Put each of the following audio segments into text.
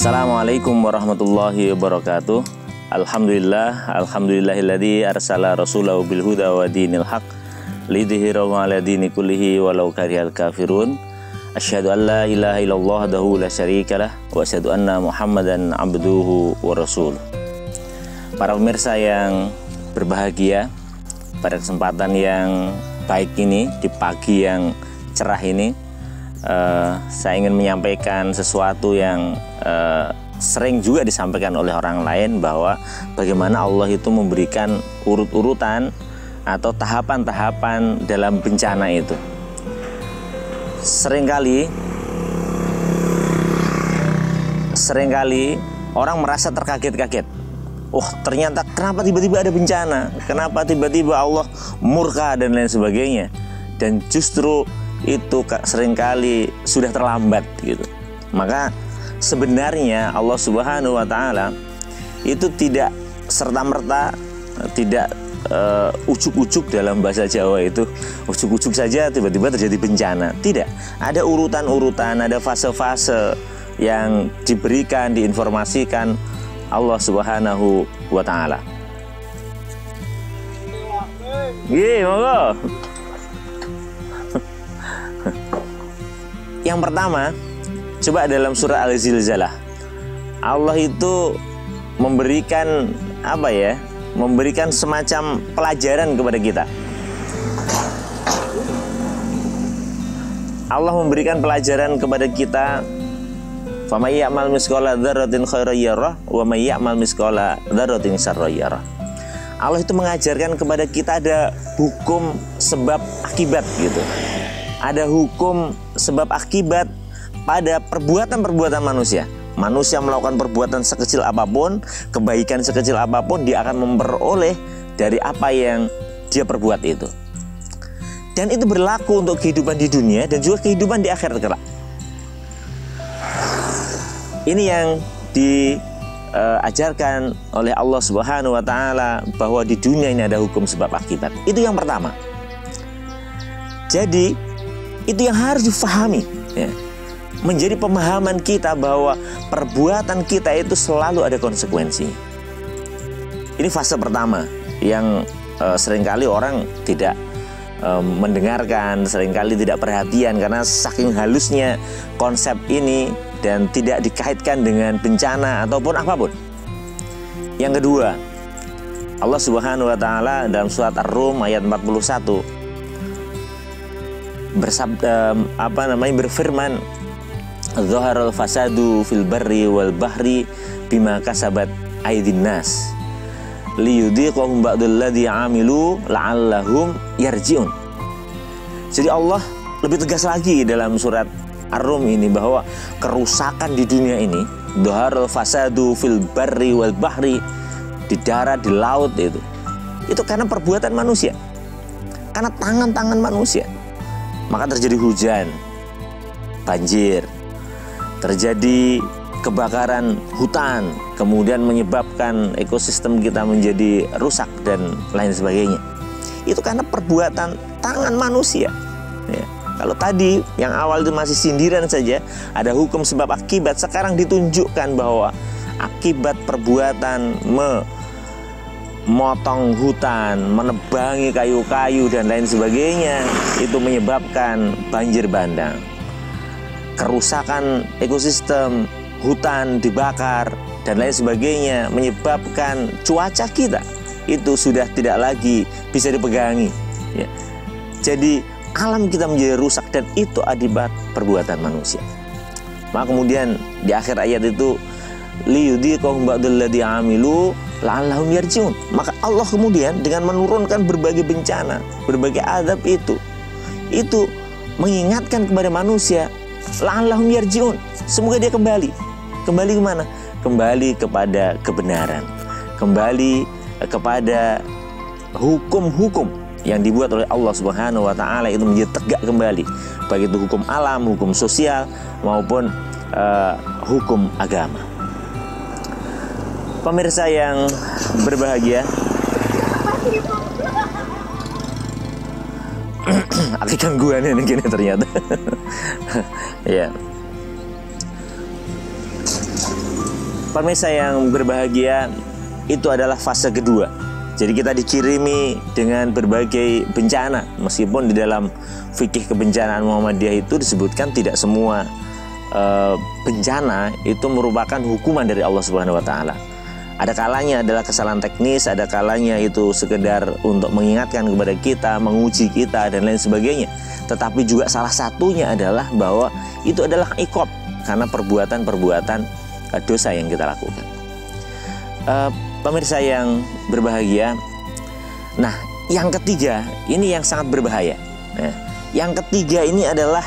Assalamualaikum warahmatullahi wabarakatuh. Alhamdulillahilladzi arsala rasulahu bil huda wa dinil haq lidhhirahu 'ala dini kullihi walau karihal kafirun. Asyhadu an la ilaha illallah wahdahu la syarikalah wa asyhadu anna Muhammadan abduhu wa rasuluh. Para pemirsa yang berbahagia, pada kesempatan yang baik ini, di pagi yang cerah ini, saya ingin menyampaikan sesuatu yang sering juga disampaikan oleh orang lain, bahwa bagaimana Allah itu memberikan urut-urutan atau tahapan-tahapan dalam bencana itu. Seringkali orang merasa terkaget-kaget. Oh, ternyata kenapa tiba-tiba ada bencana? Kenapa tiba-tiba Allah murka dan lain sebagainya? Dan justru itu seringkali sudah terlambat gitu. Maka sebenarnya Allah Subhanahu wa taala itu tidak serta-merta, tidak ujuk-ujuk, dalam bahasa Jawa itu ujuk-ujuk saja tiba-tiba terjadi bencana. Tidak, ada urutan-urutan, ada fase-fase yang diberikan, diinformasikan Allah Subhanahu wa taala. Monggo. Yang pertama, coba dalam surah Al-Zilzalah, Allah itu memberikan memberikan semacam pelajaran kepada kita. Allah memberikan pelajaran kepada kita, "Faman ya'mal mithqala dzarratin khairan yarah wa may ya'mal mithqala dzarratin syarran yarah." Allah itu mengajarkan kepada kita ada hukum sebab akibat gitu. Ada hukum sebab akibat pada perbuatan-perbuatan manusia. Manusia melakukan perbuatan sekecil apapun, kebaikan sekecil apapun, dia akan memperoleh dari apa yang dia perbuat itu. Dan itu berlaku untuk kehidupan di dunia dan juga kehidupan di akhirat kelak. Ini yang diajarkan oleh Allah Subhanahu wa taala, bahwa di dunia ini ada hukum sebab akibat. Itu yang pertama. Jadi itu yang harus difahami, ya. Menjadi pemahaman kita bahwa perbuatan kita itu selalu ada konsekuensi. Ini fase pertama yang seringkali orang tidak mendengarkan, seringkali tidak perhatian karena saking halusnya konsep ini dan tidak dikaitkan dengan bencana ataupun apapun. Yang kedua, Allah Subhanahu wa taala dalam surat Ar-Rum ayat 41 berfirman, "Zaharal fasadu fil barri wal bahri bima kasabat aydin nas liyudhiqahum ba'dalladzi 'amilu la'allahum yarji'un." Jadi Allah lebih tegas lagi dalam surat Ar-Rum ini bahwa kerusakan di dunia ini, zaharal fasadu fil barri wal bahri, di darat, di laut, itu karena perbuatan manusia, karena tangan-tangan manusia. Maka terjadi hujan, banjir, terjadi kebakaran hutan, kemudian menyebabkan ekosistem kita menjadi rusak dan lain sebagainya. Itu karena perbuatan tangan manusia, ya. Kalau tadi yang awal itu masih sindiran saja, ada hukum sebab akibat, sekarang ditunjukkan bahwa akibat perbuatan memotong hutan, menebangi kayu-kayu dan lain sebagainya, itu menyebabkan banjir bandang, kerusakan ekosistem, hutan dibakar dan lain sebagainya, menyebabkan cuaca kita itu sudah tidak lagi bisa dipegangi, ya. Jadi alam kita menjadi rusak dan itu akibat perbuatan manusia. Maka kemudian di akhir ayat itu, liyudhiqahum ba'dalladzi 'amilu la'allahum yarji'un. Maka Allah kemudian dengan menurunkan berbagai bencana, berbagai azab itu mengingatkan kepada manusia, la'allahum yarji'un, semoga dia kembali kemana? Kembali kepada kebenaran, kembali kepada hukum-hukum yang dibuat oleh Allah Subhanahu wa taala itu menjadi tegak kembali, baik itu hukum alam, hukum sosial maupun hukum agama. Pemirsa yang berbahagia, ada gangguan ini gini ternyata. Ya. Pemirsa yang berbahagia, itu adalah fase kedua. Jadi kita dikirimi dengan berbagai bencana. Meskipun di dalam fikih kebencanaan Muhammadiyah itu disebutkan tidak semua bencana itu merupakan hukuman dari Allah Subhanahu wa taala. Ada kalanya adalah kesalahan teknis, ada kalanya itu sekedar untuk mengingatkan kepada kita, menguji kita dan lain sebagainya. Tetapi juga salah satunya adalah bahwa itu adalah iqab karena perbuatan-perbuatan dosa yang kita lakukan. Pemirsa yang berbahagia, nah yang ketiga ini yang sangat berbahaya. Nah, yang ketiga ini adalah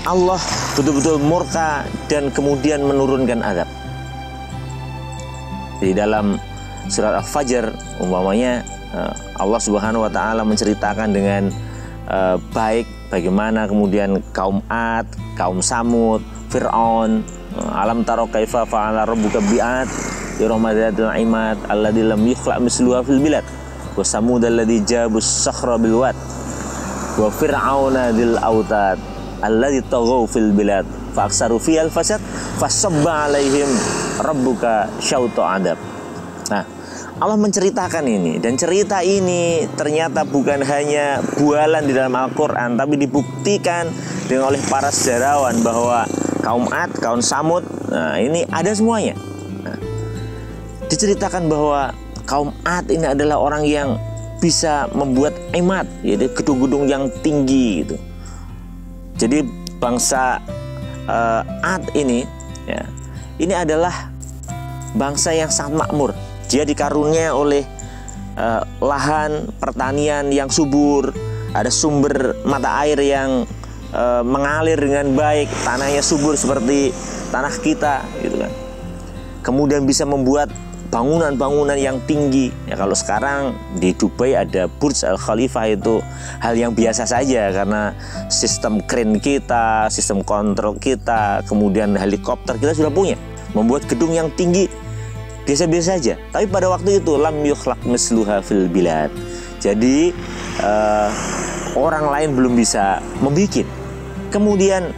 Allah betul-betul murka dan kemudian menurunkan azab. Di dalam surat Al-Fajr umpamanya Allah Subhanahu wa taala menceritakan dengan baik bagaimana kemudian kaum Ad, kaum Samud, Fir'aun, alam taro kaifa fa'ala rabbuka bi'ad iramadatul imad alladzi lam yukhlaq misluha fil bilad wa samud alladzi jabus sakhra bil wad wa fir'auna dzil autad alladzi taghaw fil bilad fa aksaru fil fasad fasabba alaihim rabbuka syautu adab. Nah, Allah menceritakan ini, dan cerita ini ternyata bukan hanya bualan di dalam Al-Quran, tapi dibuktikan dengan oleh para sejarawan bahwa kaum Ad, kaum Samud, nah ini ada semuanya. Nah, diceritakan bahwa kaum Ad ini adalah orang yang bisa membuat imad, yaitu gedung-gedung yang tinggi gitu. Jadi bangsa Ad ini, ya, ini adalah bangsa yang sangat makmur. Dia dikaruniai oleh lahan pertanian yang subur, ada sumber mata air yang mengalir dengan baik, tanahnya subur seperti tanah kita, gitu kan. Kemudian bisa membuat bangunan-bangunan yang tinggi. Ya, kalau sekarang di Dubai ada Burj Al Khalifa, itu hal yang biasa saja karena sistem kren kita, sistem kontrol kita, kemudian helikopter kita sudah punya, membuat gedung yang tinggi biasa-biasa saja. Tapi pada waktu itu lam yukhlaq misluha fil bilad. Jadi orang lain belum bisa membuat. Kemudian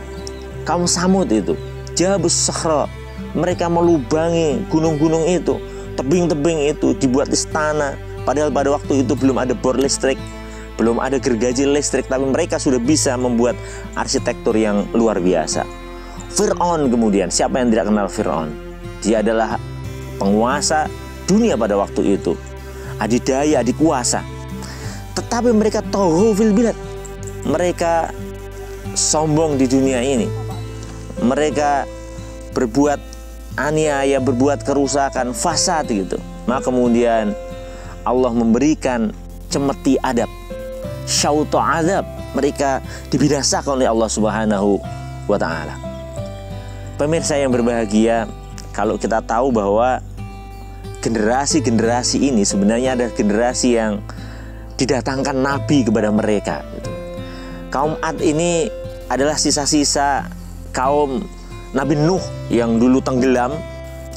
kaum Samud itu jabus sakhra, mereka melubangi gunung-gunung itu, tebing-tebing itu, dibuat istana. Padahal pada waktu itu belum ada bor listrik, belum ada gergaji listrik, tapi mereka sudah bisa membuat arsitektur yang luar biasa. Fir'aun kemudian, siapa yang tidak kenal Fir'aun? Dia adalah penguasa dunia pada waktu itu, adidaya, adikuasa. Tetapi mereka taghaw fil bilad, mereka sombong di dunia ini, mereka berbuat aniaya, berbuat kerusakan, fasad gitu. Maka kemudian Allah memberikan cemeti adab, syautu adab, mereka dibinasakan oleh Allah Subhanahu wa taala. Pemirsa yang berbahagia, kalau kita tahu bahwa generasi-generasi ini sebenarnya ada generasi yang didatangkan Nabi kepada mereka gitu. Kaum Ad ini adalah sisa-sisa kaum Nabi Nuh yang dulu tenggelam,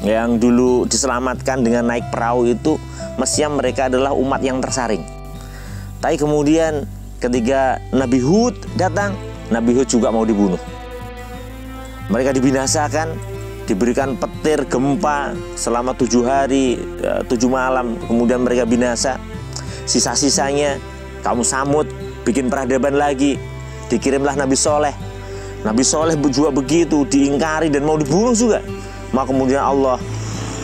yang dulu diselamatkan dengan naik perahu itu. Mestinya mereka adalah umat yang tersaring. Tapi kemudian ketika Nabi Hud datang, Nabi Hud juga mau dibunuh. Mereka dibinasakan, diberikan petir gempa selama 7 hari 7 malam, kemudian mereka binasa. Sisa-sisanya kaum Samud bikin peradaban lagi, dikirimlah Nabi Soleh. Nabi Soleh juga begitu, diingkari dan mau dibunuh juga. Maka kemudian Allah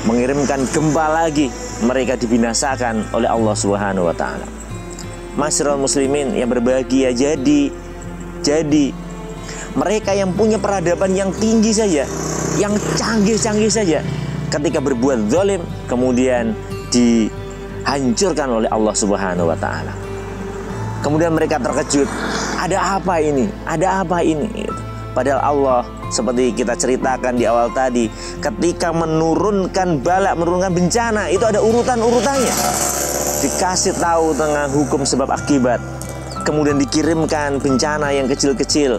mengirimkan gempa lagi, mereka dibinasakan oleh Allah Subhanahu wa taala. Masyarul muslimin yang berbahagia, jadi mereka yang punya peradaban yang tinggi saja, yang canggih-canggih saja, ketika berbuat zalim kemudian dihancurkan oleh Allah Subhanahu wa taala. Kemudian mereka terkejut, ada apa ini? Ada apa ini? Padahal Allah, seperti kita ceritakan di awal tadi, ketika menurunkan bala, menurunkan bencana, itu ada urutan-urutannya. Dikasih tahu tentang hukum sebab akibat, kemudian dikirimkan bencana yang kecil-kecil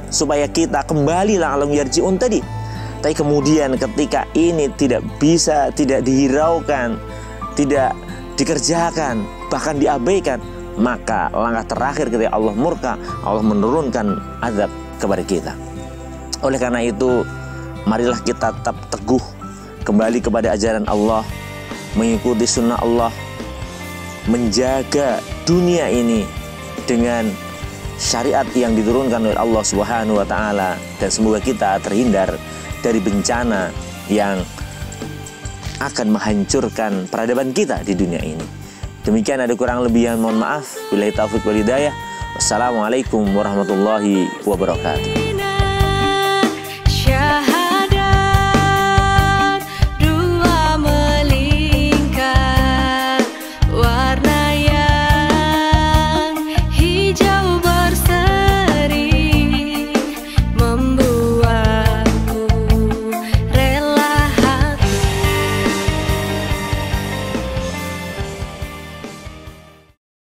supaya kita kembalilah alam yarji'un tadi. Tapi kemudian ketika ini tidak bisa, tidak dihiraukan, tidak dikerjakan, bahkan diabaikan, maka langkah terakhir ketika Allah murka, Allah menurunkan azab kepada kita. Oleh karena itu, marilah kita tetap teguh kembali kepada ajaran Allah, mengikuti sunnah Allah, menjaga dunia ini dengan syariat yang diturunkan oleh Allah Subhanahu wa taala, dan semoga kita terhindar dari bencana yang akan menghancurkan peradaban kita di dunia ini. Demikian, ada kurang lebih yang mohon maaf. Billahi taufiq wal hidayah. Wassalamualaikum warahmatullahi wabarakatuh.